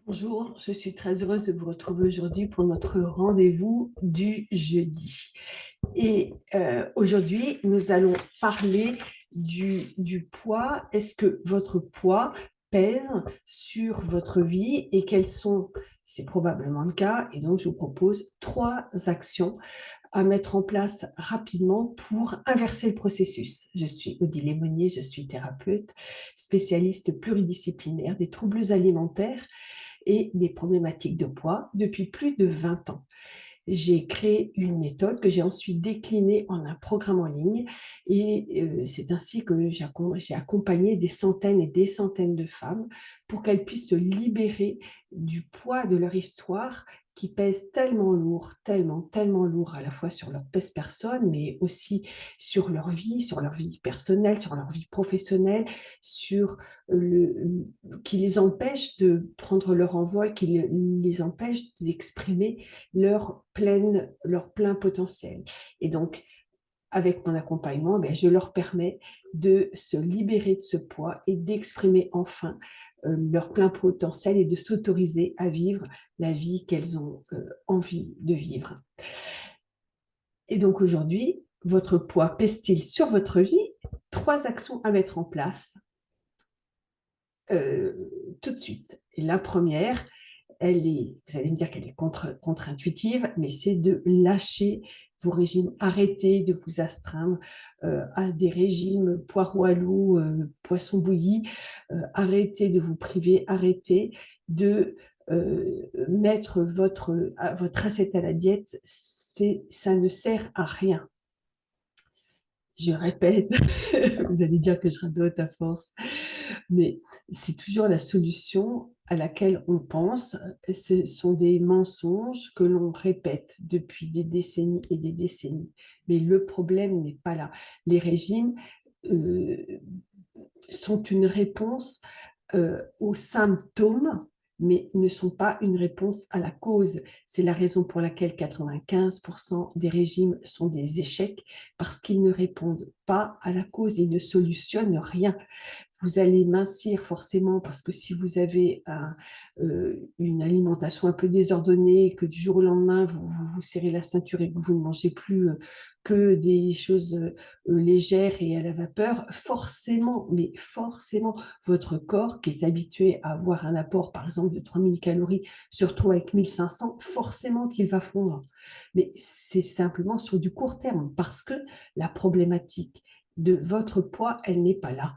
Bonjour, je suis très heureuse de vous retrouver aujourd'hui pour notre rendez-vous du jeudi. Et aujourd'hui, nous allons parler du poids. Est-ce que votre poids pèse sur votre vie et quels sont, c'est probablement le cas, et donc je vous propose 3 actions à mettre en place rapidement pour inverser le processus. Je suis Odile Monnier, je suis thérapeute, spécialiste pluridisciplinaire des troubles alimentaires et des problématiques de poids depuis plus de 20 ans. J'ai créé une méthode que j'ai ensuite déclinée en un programme en ligne et c'est ainsi que j'ai accompagné des centaines et des centaines de femmes pour qu'elles puissent se libérer du poids de leur histoire qui pèse tellement lourd, tellement, tellement lourd à la fois sur leur pèse personne, mais aussi sur leur vie personnelle, sur leur vie professionnelle, sur qui les empêche de prendre leur envol, qui les empêche d'exprimer leur plein potentiel. Et donc, avec mon accompagnement, je leur permets de se libérer de ce poids et d'exprimer enfin leur plein potentiel et de s'autoriser à vivre la vie qu'elles ont envie de vivre. Et donc aujourd'hui, votre poids pèse-t-il sur votre vie? 3 actions à mettre en place euh, tout de suite. Et la première, vous allez me dire qu'elle est contre-intuitive, mais c'est de lâcher vos régimes. Arrêtez de vous astreindre à des régimes poireaux à loup, poisson bouilli. Arrêtez de vous priver, arrêtez de mettre votre assiette à la diète. Ça ne sert à rien. Je répète, vous allez dire que je radote à force, mais c'est toujours la solution à laquelle on pense. Ce sont des mensonges que l'on répète depuis des décennies et des décennies. Mais le problème n'est pas là. Les régimes euh, sont une réponse aux symptômes, mais ne sont pas une réponse à la cause. C'est la raison pour laquelle 95% des régimes sont des échecs, parce qu'ils ne répondent pas à la cause, ils ne solutionnent rien. Vous allez mincir forcément parce que si vous avez une alimentation un peu désordonnée, que du jour au lendemain, vous serrez la ceinture et que vous ne mangez plus que des choses légères et à la vapeur, forcément, mais forcément, votre corps qui est habitué à avoir un apport, par exemple, de 3000 calories, se retrouve avec 1500, forcément qu'il va fondre. Mais c'est simplement sur du court terme parce que la problématique de votre poids, elle n'est pas là.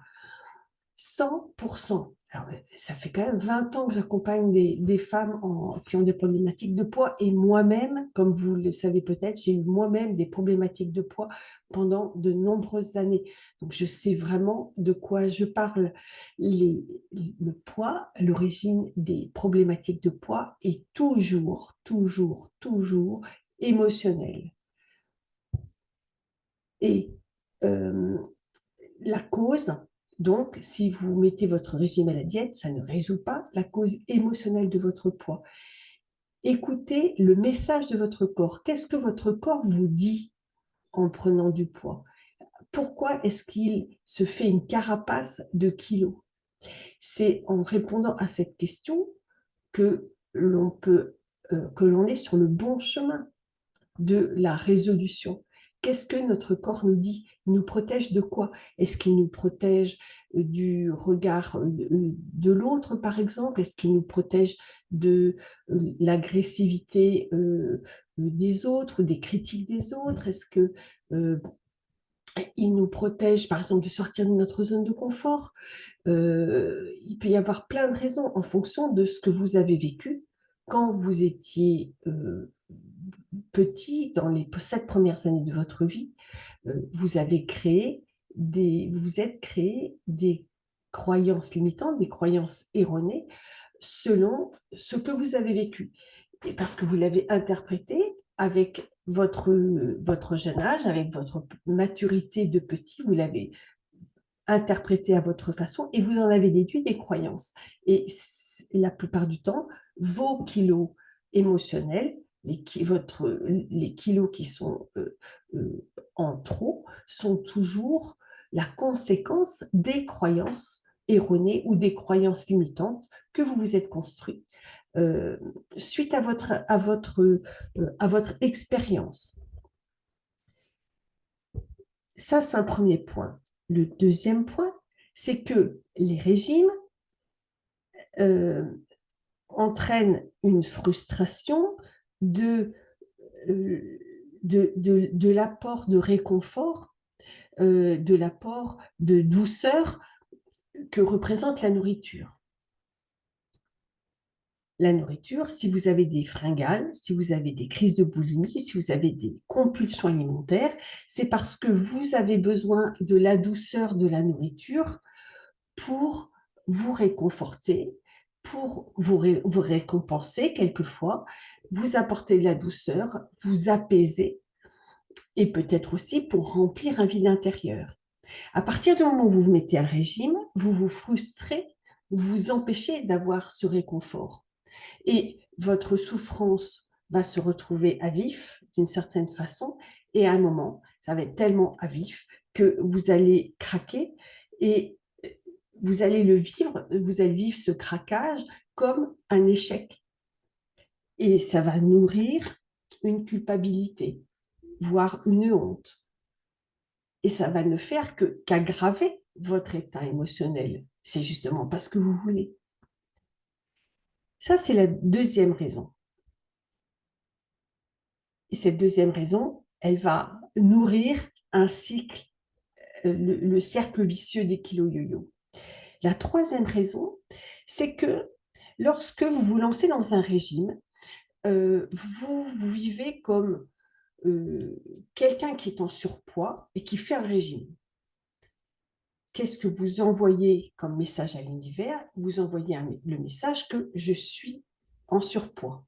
100%. Alors, ça fait quand même 20 ans que j'accompagne des femmes qui ont des problématiques de poids et moi-même, comme vous le savez peut-être, j'ai eu moi-même des problématiques de poids pendant de nombreuses années. Donc, je sais vraiment de quoi je parle. Le poids, l'origine des problématiques de poids est toujours, toujours, toujours émotionnelle. Et euh, la cause, donc, si vous mettez votre régime à la diète, ça ne résout pas la cause émotionnelle de votre poids. Écoutez le message de votre corps. Qu'est-ce que votre corps vous dit en prenant du poids? Pourquoi est-ce qu'il se fait une carapace de kilos? C'est en répondant à cette question que que l'on est sur le bon chemin de la résolution. Qu'est-ce que notre corps nous dit? Il nous protège de quoi? Est-ce qu'il nous protège du regard de l'autre, par exemple? Est-ce qu'il nous protège de l'agressivité des autres, des critiques des autres? Est-ce que il nous protège, par exemple, de sortir de notre zone de confort? Il peut y avoir plein de raisons en fonction de ce que vous avez vécu quand vous étiez petit, dans les 7 premières années de votre vie. Vous vous êtes créé des croyances limitantes, des croyances erronées selon ce que vous avez vécu. Et parce que vous l'avez interprété avec votre jeune âge, avec votre maturité de petit, vous l'avez interprété à votre façon et vous en avez déduit des croyances. Et la plupart du temps, vos kilos émotionnels, les kilos qui sont en trop, sont toujours la conséquence des croyances erronées ou des croyances limitantes que vous vous êtes construit suite à votre expérience. Ça, c'est un premier point. Le deuxième point, c'est que les régimes euh, entraînent une frustration de, de l'apport de réconfort, de l'apport de douceur que représente la nourriture. La nourriture, si vous avez des fringales, si vous avez des crises de boulimie, si vous avez des compulsions alimentaires, c'est parce que vous avez besoin de la douceur de la nourriture pour vous réconforter, pour vous récompenser quelquefois, vous apporter de la douceur, vous apaiser et peut-être aussi pour remplir un vide intérieur. À partir du moment où vous vous mettez un régime, vous vous frustrez, vous vous empêchez d'avoir ce réconfort. Et votre souffrance va se retrouver à vif d'une certaine façon, et à un moment, ça va être tellement à vif que vous allez craquer et vous allez vous allez vivre ce craquage comme un échec. Et ça va nourrir une culpabilité, voire une honte. Et ça va ne faire qu'aggraver votre état émotionnel. C'est justement parce que vous voulez. Ça, c'est la deuxième raison. Et cette deuxième raison, elle va nourrir un cycle, le cercle vicieux des kilos yo-yo. La troisième raison, c'est que lorsque vous vous lancez dans un régime, vous vivez comme quelqu'un qui est en surpoids et qui fait un régime. Qu'est-ce que vous envoyez comme message à l'univers? Vous envoyez le message que je suis en surpoids.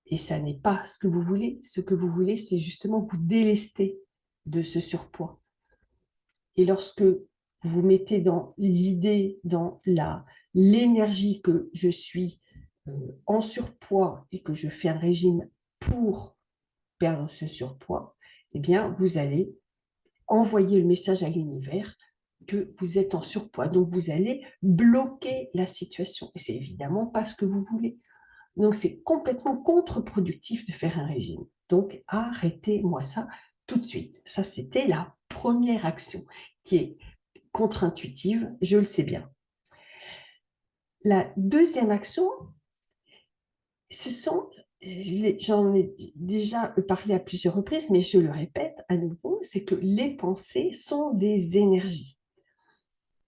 Et ça n'est pas ce que vous voulez. Ce que vous voulez, c'est justement vous délester de ce surpoids. Et lorsque vous vous mettez dans l'idée, dans l'énergie que je suis en surpoids et que je fais un régime pour perdre ce surpoids, eh bien, vous allez envoyer le message à l'univers que vous êtes en surpoids. Donc, vous allez bloquer la situation. Et c'est évidemment pas ce que vous voulez. Donc, c'est complètement contre-productif de faire un régime. Donc, arrêtez-moi ça tout de suite. Ça, c'était la première action qui est contre-intuitive, je le sais bien. La deuxième action, j'en ai déjà parlé à plusieurs reprises, mais je le répète à nouveau, c'est que les pensées sont des énergies.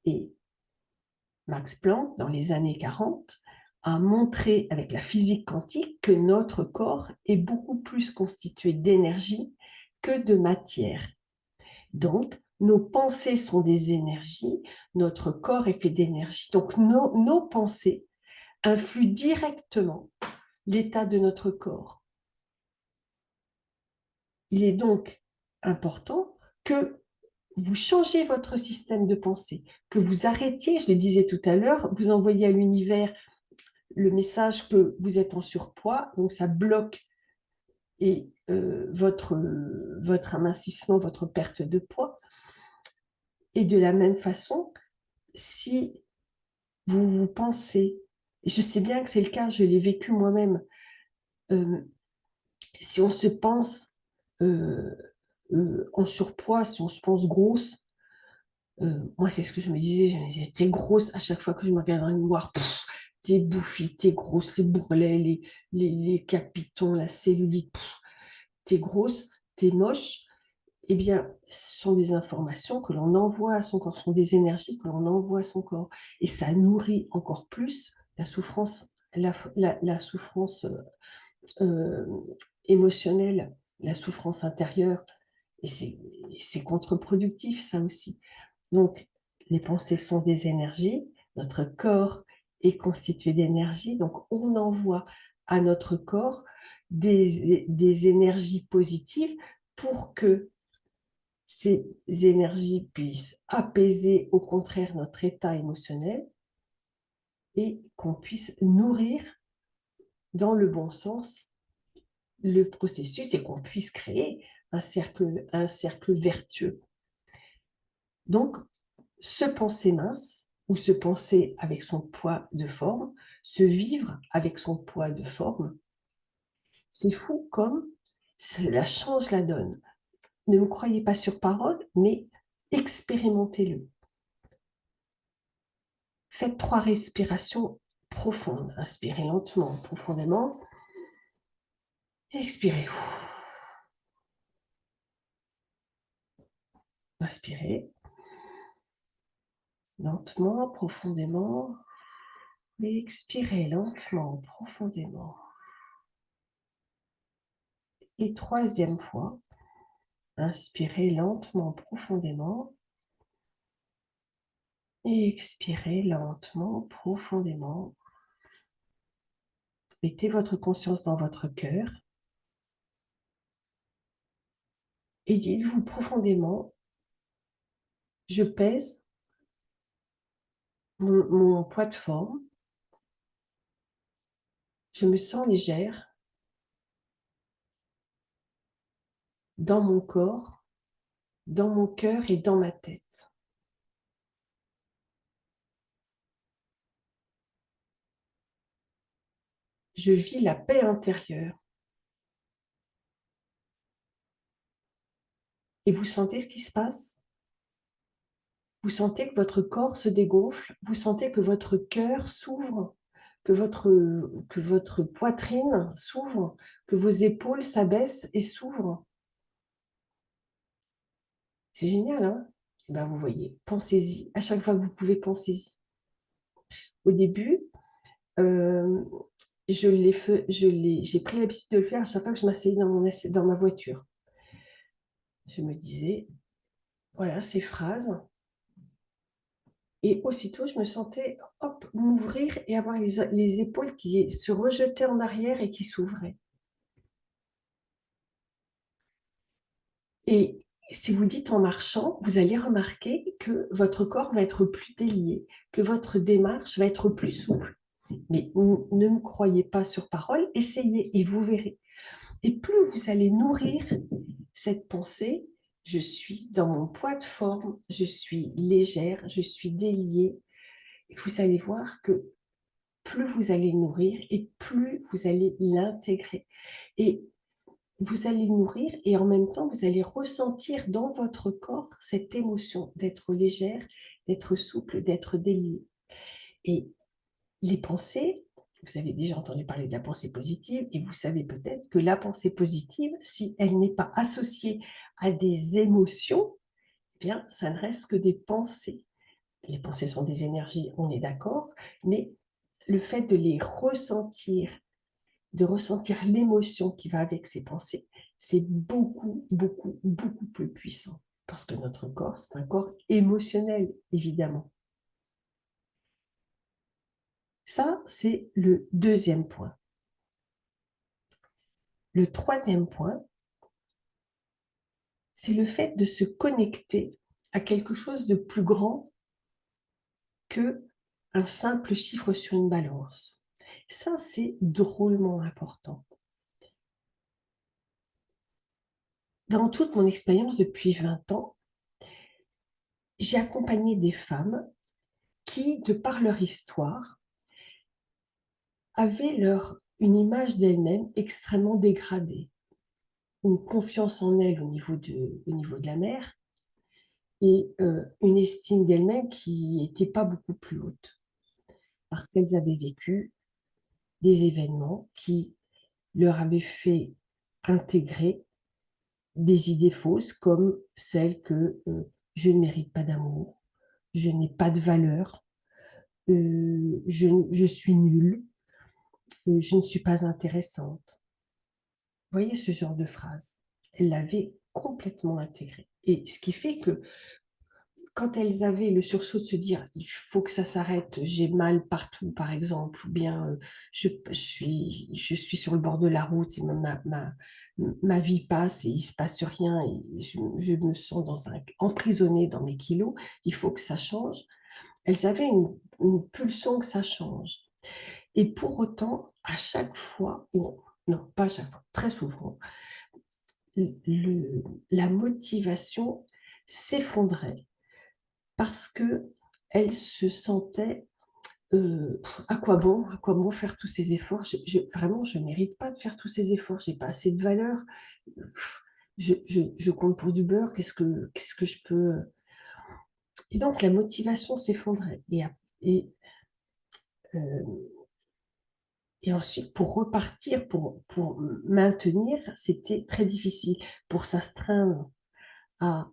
Et Max Planck, dans les années 40, a montré avec la physique quantique que notre corps est beaucoup plus constitué d'énergie que de matière. Donc, nos pensées sont des énergies, notre corps est fait d'énergie. Donc, nos pensées influent directement l'état de notre corps. Il est donc important que vous changez votre système de pensée, que vous arrêtiez, je le disais tout à l'heure, vous envoyez à l'univers le message que vous êtes en surpoids, donc ça bloque et votre amincissement, votre perte de poids. Et de la même façon, si vous pensez, et je sais bien que c'est le cas, je l'ai vécu moi-même, si on se pense en surpoids, si on se pense grosse, moi c'est ce que je me disais, t'es grosse à chaque fois que je me regarde dans le miroir, t'es bouffie, t'es grosse, les bourrelets, les capitons, la cellulite, t'es grosse, t'es moche. Eh bien, ce sont des informations que l'on envoie à son corps, ce sont des énergies que l'on envoie à son corps. Et ça nourrit encore plus la souffrance, la souffrance euh, émotionnelle, la souffrance intérieure. Et c'est contre-productif, ça aussi. Donc, les pensées sont des énergies, notre corps est constitué d'énergie, donc on envoie à notre corps des énergies positives pour que ces énergies puissent apaiser au contraire notre état émotionnel et qu'on puisse nourrir dans le bon sens le processus et qu'on puisse créer un cercle vertueux. Donc, se penser mince, ou se penser avec son poids de forme, se vivre avec son poids de forme. C'est fou comme cela change la donne. Ne me croyez pas sur parole, mais expérimentez-le. Faites 3 respirations profondes. Inspirez lentement, profondément. Expirez. Inspirez lentement, profondément. Et expirez lentement, profondément. Et 3e fois, inspirez lentement, profondément. Et expirez lentement, profondément. Mettez votre conscience dans votre cœur. Et dites-vous profondément, je pèse mon poids de forme. Je me sens légère dans mon corps, dans mon cœur et dans ma tête. Je vis la paix intérieure. Et vous sentez ce qui se passe? Vous sentez que votre corps se dégonfle, vous sentez que votre cœur s'ouvre, que votre poitrine s'ouvre, que vos épaules s'abaissent et s'ouvrent. C'est génial, hein? Eh ben, vous voyez, pensez-y. À chaque fois que vous pouvez, pensez-y. Au début, j'ai pris l'habitude de le faire à chaque fois que je m'asseyais dans ma voiture. Je me disais, voilà, ces phrases. Et aussitôt, je me sentais, hop, m'ouvrir et avoir les épaules qui se rejetaient en arrière et qui s'ouvraient. Et si vous dites en marchant, vous allez remarquer que votre corps va être plus délié, que votre démarche va être plus souple. Mais ne me croyez pas sur parole, essayez et vous verrez. Et plus vous allez nourrir cette pensée, je suis dans mon poids de forme, je suis légère, je suis déliée. Vous allez voir que plus vous allez nourrir et plus vous allez l'intégrer. Et vous allez nourrir et en même temps, vous allez ressentir dans votre corps cette émotion d'être légère, d'être souple, d'être déliée. Et les pensées, vous avez déjà entendu parler de la pensée positive et vous savez peut-être que la pensée positive, si elle n'est pas associée à des émotions, eh bien, ça ne reste que des pensées. Les pensées sont des énergies, on est d'accord, mais le fait de les ressentir, de ressentir l'émotion qui va avec ces pensées, c'est beaucoup, beaucoup, beaucoup plus puissant. Parce que notre corps, c'est un corps émotionnel, évidemment. Ça, c'est le 2e point. Le 3e point, c'est le fait de se connecter à quelque chose de plus grand que un simple chiffre sur une balance. Ça, c'est drôlement important. Dans toute mon expérience depuis 20 ans, j'ai accompagné des femmes qui, de par leur histoire, avaient une image d'elles-mêmes extrêmement dégradée, une confiance en elles au niveau de la mère et une estime d'elles-mêmes qui n'était pas beaucoup plus haute, parce qu'elles avaient vécu des événements qui leur avaient fait intégrer des idées fausses comme celle que je ne mérite pas d'amour, je n'ai pas de valeur, je suis nulle, je ne suis pas intéressante. Vous voyez ce genre de phrase? Elle l'avait complètement intégrée. Et ce qui fait que quand elles avaient le sursaut de se dire il faut que ça s'arrête, j'ai mal partout par exemple, ou bien je suis sur le bord de la route et ma vie passe et il ne se passe rien et je me sens emprisonnée dans mes kilos, il faut que ça change. Elles avaient une pulsion que ça change. Et pour autant, à chaque fois, non, pas à chaque fois, très souvent, la motivation s'effondrait parce que elle se sentait, à quoi bon faire tous ces efforts? Vraiment, je mérite pas de faire tous ces efforts, j'ai pas assez de valeur. Pff, je compte pour du beurre, qu'est-ce que je peux, et donc la motivation s'effondrait et heu et ensuite pour repartir, pour maintenir, c'était très difficile. Pour s'astreindre à,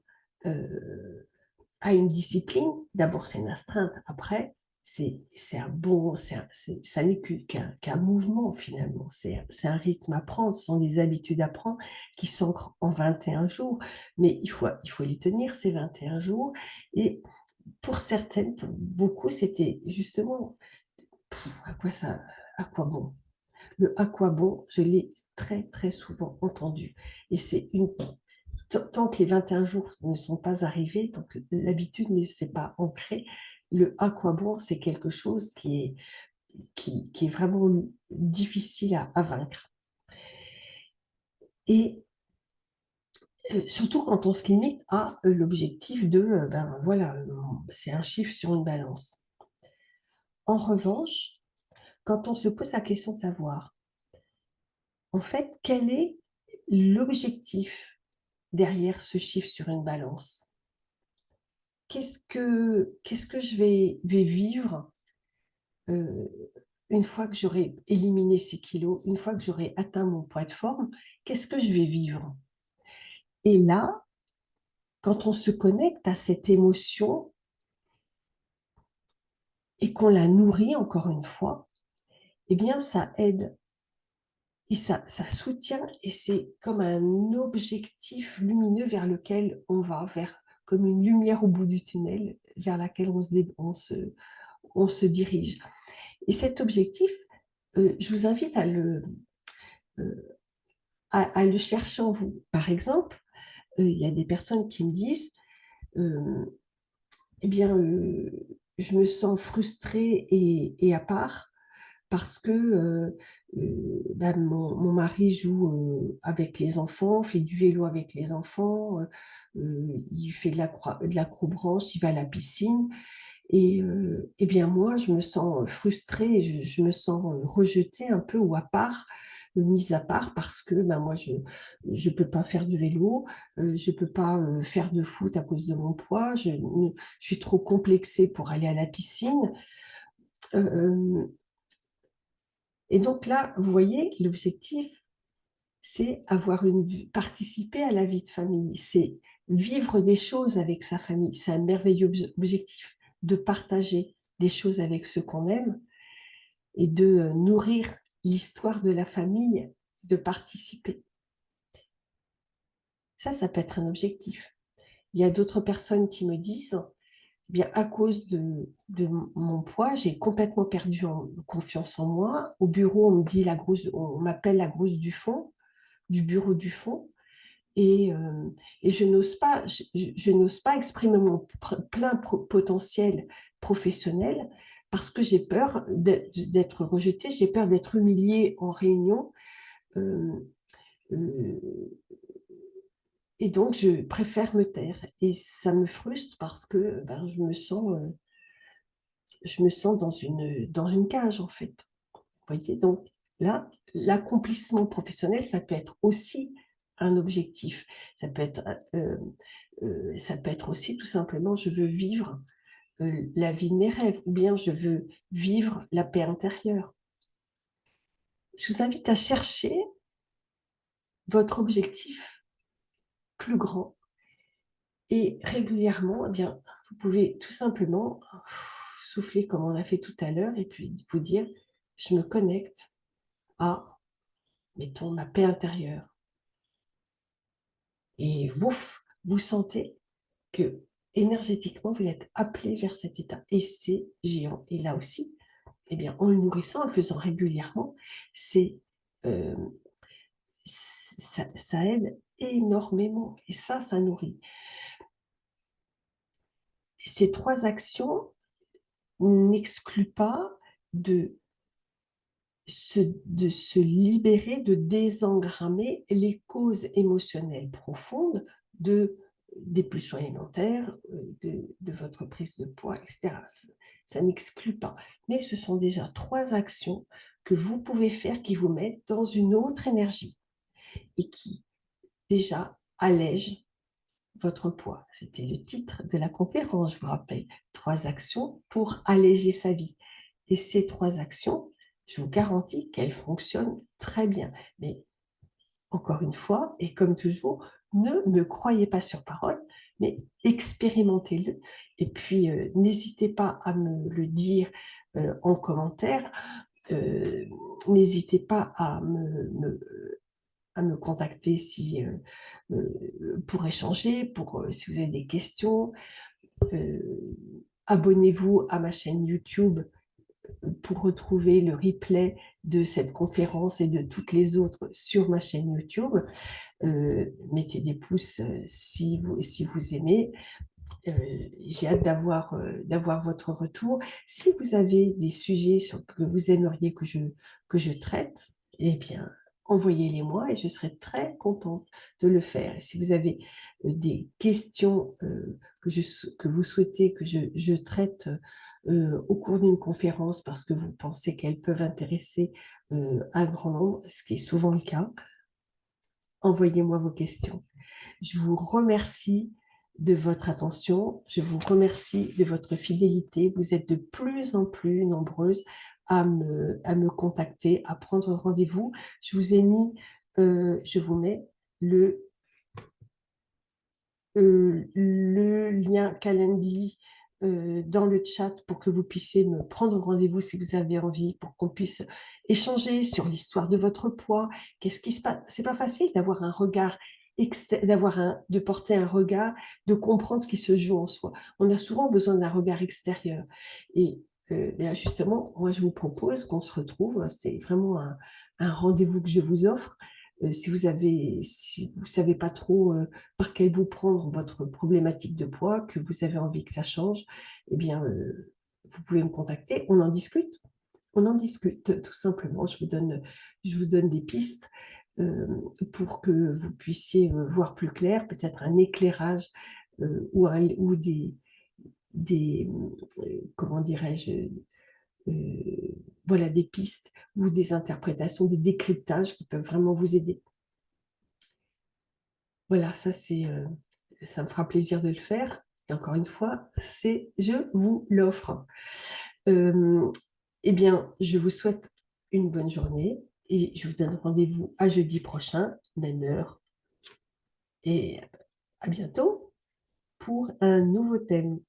heu, à une discipline, d'abord c'est une astreinte, après c'est un bon ça n'est qu'un mouvement finalement, c'est un rythme à prendre, ce sont des habitudes à prendre qui s'ancrent en 21 jours, mais il faut les tenir ces 21 jours et pour certaines, pour beaucoup, c'était justement: À quoi ça à quoi bon? Le «à quoi bon», je l'ai très, très souvent entendu et c'est une tant que les 21 jours ne sont pas arrivés, tant que l'habitude ne s'est pas ancrée, le «à quoi bon», c'est quelque chose qui est vraiment difficile à vaincre et surtout quand on se limite à, l'objectif de, ben, voilà, c'est un chiffre sur une balance. En revanche, quand on se pose la question de savoir, en fait, quel est l'objectif derrière ce chiffre sur une balance? Qu'est-ce que je vais vivre, heu, une fois que j'aurai éliminé ces kilos, une fois que j'aurai atteint mon poids de forme? Qu'est-ce que je vais vivre? Et là, quand on se connecte à cette émotion et qu'on la nourrit encore une fois, eh bien ça aide et ça soutient et c'est comme un objectif lumineux vers lequel on va, vers comme une lumière au bout du tunnel vers laquelle on se dirige. Et cet objectif, je vous invite heu, à le chercher en vous. Par exemple, il y a des personnes qui me disent, hem: «Eh bien, je me sens frustrée et à part parce que, bah, mon mari joue, avec les enfants, fait du vélo avec les enfants, il fait de l'acrobranche, il va à la piscine et bien moi je me sens, frustrée, je me sens, rejetée un peu ou à part, mise à part parce que, ben, moi je peux pas faire de vélo, je peux pas, faire de foot à cause de mon poids, je suis trop complexée pour aller à la piscine». Hem Et donc là, vous voyez, l'objectif, c'est avoir une vie participer à la vie de famille, c'est vivre des choses avec sa famille. C'est un merveilleux objectif de partager des choses avec ceux qu'on aime et de, nourrir l'histoire de la famille, de participer. Ça peut être un objectif. Il y a d'autres personnes qui me disent: «Eh bien, à cause de mon poids, j'ai complètement perdu en confiance en moi. Au bureau, on m'appelle la grosse du bureau du fond et je n'ose pas je n'ose pas exprimer mon plein potentiel professionnel parce que j'ai peur d'être rejetée, j'ai peur d'être humiliée en réunion, hem, heu et donc je préfère me taire et ça me frustre parce que, ben, je me sens dans une cage, en fait. Vous voyez? Donc là, l'accomplissement professionnel, ça peut être aussi un objectif. Ça peut être, ça peut être aussi tout simplement: «Je veux vivre, la vie de mes rêves» ou bien «Je veux vivre la paix intérieure». Je vous invite à chercher votre objectif plus grand et régulièrement, eh bien, vous pouvez tout simplement souffler comme on a fait tout à l'heure et puis vous dire: «Je me connecte à, mettons, ma paix intérieure». Et vouf, vous sentez que énergétiquement vous êtes appelé vers cet état et c'est géant et là aussi, eh bien, en le nourrissant, en le faisant régulièrement, c'est, hem, ça aide énormément et ça nourrit. Ces 3 actions n'excluent pas de de se libérer, de désengrammer les causes émotionnelles profondes de, des pulsions alimentaires, de votre prise de poids, etc. Ça n'exclut pas. Mais ce sont déjà 3 actions que vous pouvez faire qui vous mettent dans une autre énergie et qui déjà allègent votre poids. C'était le titre de la conférence, je vous rappelle. 3 actions pour alléger sa vie. Et ces 3 actions, je vous garantis qu'elles fonctionnent très bien. Mais encore une fois, et comme toujours, ne me croyez pas sur parole, mais expérimentez-le. Et puis, n'hésitez pas à me le dire en commentaire. Euh, N'hésitez pas à me contacter pour échanger, si vous avez des questions. Euh, Abonnez-vous à ma chaîne YouTube pour retrouver le replay de cette conférence et de toutes les autres sur ma chaîne YouTube. Mettez des pouces si vous aimez. J'ai hâte d'avoir votre retour. Si vous avez des sujets que vous aimeriez que je traite, eh bien, envoyez-les moi et je serai très contente de le faire. Et si vous avez des questions que vous souhaitez que je traite au cours d'une conférence parce que vous pensez qu'elles peuvent intéresser un grand nombre, ce qui est souvent le cas, envoyez-moi vos questions. Je vous remercie de votre attention, je vous remercie de votre fidélité. Vous êtes de plus en plus nombreuses à me contacter, à prendre rendez-vous. Je vous mets le lien Calendly dans le chat pour que vous puissiez me prendre rendez-vous si vous avez envie, pour qu'on puisse échanger sur l'histoire de votre poids. Qu'est-ce qui se passe? C'est pas facile d'avoir un regard de porter un regard, de comprendre ce qui se joue en soi. On a souvent besoin d'un regard extérieur. Et bien justement, moi je vous propose qu'on se retrouve. C'est vraiment un rendez-vous que je vous offre. Si vous savez pas trop par quel bout prendre votre problématique de poids, que vous avez envie que ça change, eh bien, vous pouvez me contacter, on en discute. On en discute, tout simplement. Je vous donne des pistes euh, pour que vous puissiez voir plus clair, peut-être un éclairage ou comment dirais-je, voilà, des pistes ou des interprétations, des décryptages qui peuvent vraiment vous aider. Voilà, ça me fera plaisir de le faire. Et encore une fois, je vous l'offre. Euh, eh bien, je vous souhaite une bonne journée et je vous donne rendez-vous à jeudi prochain, même heure. Et à bientôt pour un nouveau thème.